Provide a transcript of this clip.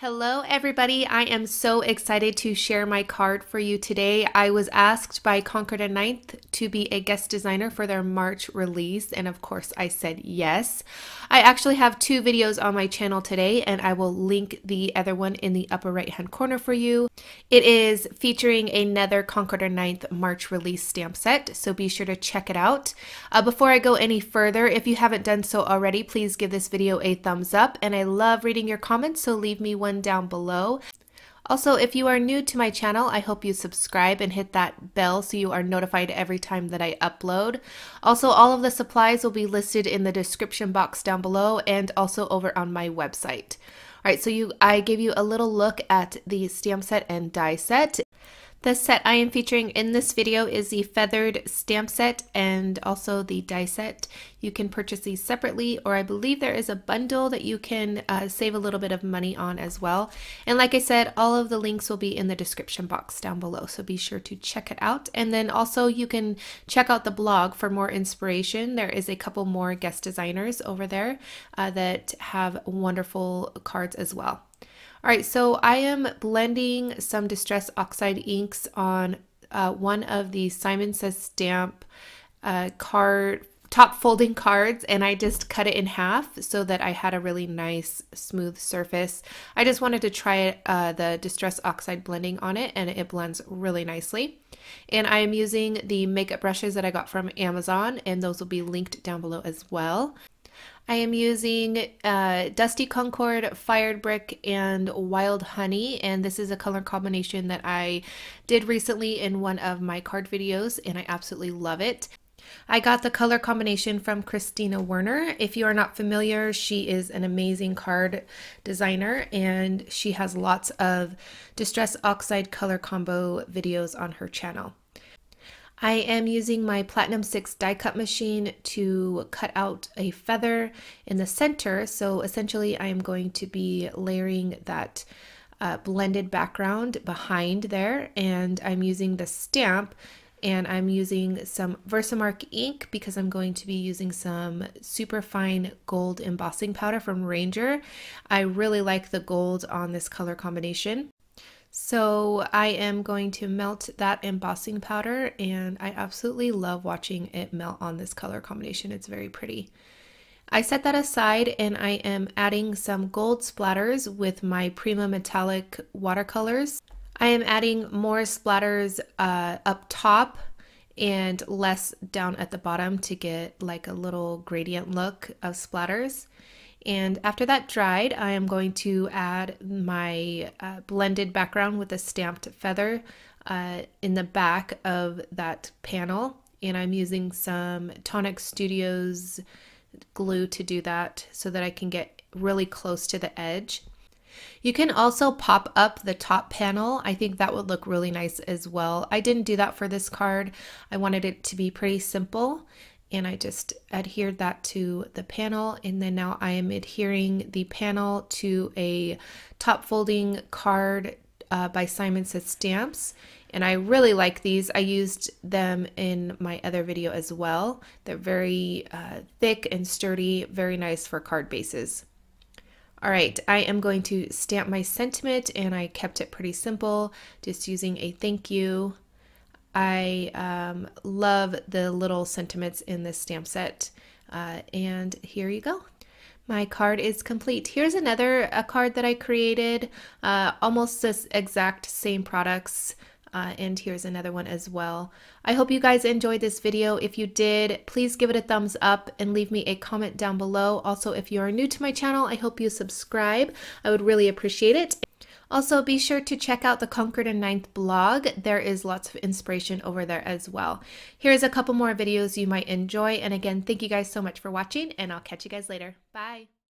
Hello everybody, I am so excited to share my card for you today. I was asked by Concord and Ninth to be a guest designer for their March release, and of course I said yes. I actually have two videos on my channel today, and I will link the other one in the upper right hand corner for you. It is featuring another Concord and Ninth March release stamp set, so be sure to check it out. Before I go any further, if you haven't done so already, please give this video a thumbs up, and I love reading your comments, so leave me one down below. Also, if you are new to my channel, I hope you subscribe and hit that bell so you are notified every time that I upload. Also, all of the supplies will be listed in the description box down below and also over on my website. All right, so I gave you a little look at the stamp set and die set. The set I am featuring in this video is the feathered stamp set and also the die set. You can purchase these separately, or I believe there is a bundle that you can save a little bit of money on as well. And like I said, all of the links will be in the description box down below, so be sure to check it out. And then also you can check out the blog for more inspiration. There is a couple more guest designers over there that have wonderful cards as well. All right, so I am blending some Distress Oxide inks on one of the Simon Says Stamp top folding cards, and I just cut it in half so that I had a really nice smooth surface. I just wanted to try the Distress Oxide blending on it, and it blends really nicely. And I am using the makeup brushes that I got from Amazon, and those will be linked down below as well. I am using Dusty Concord, Fired Brick, and Wild Honey, and this is a color combination that I did recently in one of my card videos, and I absolutely love it. I got the color combination from Christina Werner. If you are not familiar, she is an amazing card designer, and she has lots of Distress Oxide color combo videos on her channel. I am using my Platinum 6 die cut machine to cut out a feather in the center. So essentially I am going to be layering that blended background behind there, and I'm using the stamp, and I'm using some VersaMark ink because I'm going to be using some superfine gold embossing powder from Ranger. I really like the gold on this color combination. So I am going to melt that embossing powder, and I absolutely love watching it melt on this color combination. It's very pretty. I set that aside, and I am adding some gold splatters with my Prima Metallic watercolors. I am adding more splatters up top and less down at the bottom to get like a little gradient look of splatters. And after that dried, I am going to add my blended background with a stamped feather in the back of that panel. And I'm using some Tonic Studios glue to do that so that I can get really close to the edge. You can also pop up the top panel. I think that would look really nice as well. I didn't do that for this card. I wanted it to be pretty simple, and I just adhered that to the panel, and then now I am adhering the panel to a top folding card by Simon Says Stamps, and I really like these. I used them in my other video as well. They're very thick and sturdy, very nice for card bases. All right, I am going to stamp my sentiment, and I kept it pretty simple, just using a thank you. I love the little sentiments in this stamp set, and here you go. My card is complete. Here's another card that I created, almost this exact same products, and here's another one as well. I hope you guys enjoyed this video. If you did, please give it a thumbs up and leave me a comment down below. Also, if you are new to my channel, I hope you subscribe. I would really appreciate it. Also, be sure to check out the Concord and Ninth blog. There is lots of inspiration over there as well. Here's a couple more videos you might enjoy. And again, thank you guys so much for watching, and I'll catch you guys later. Bye.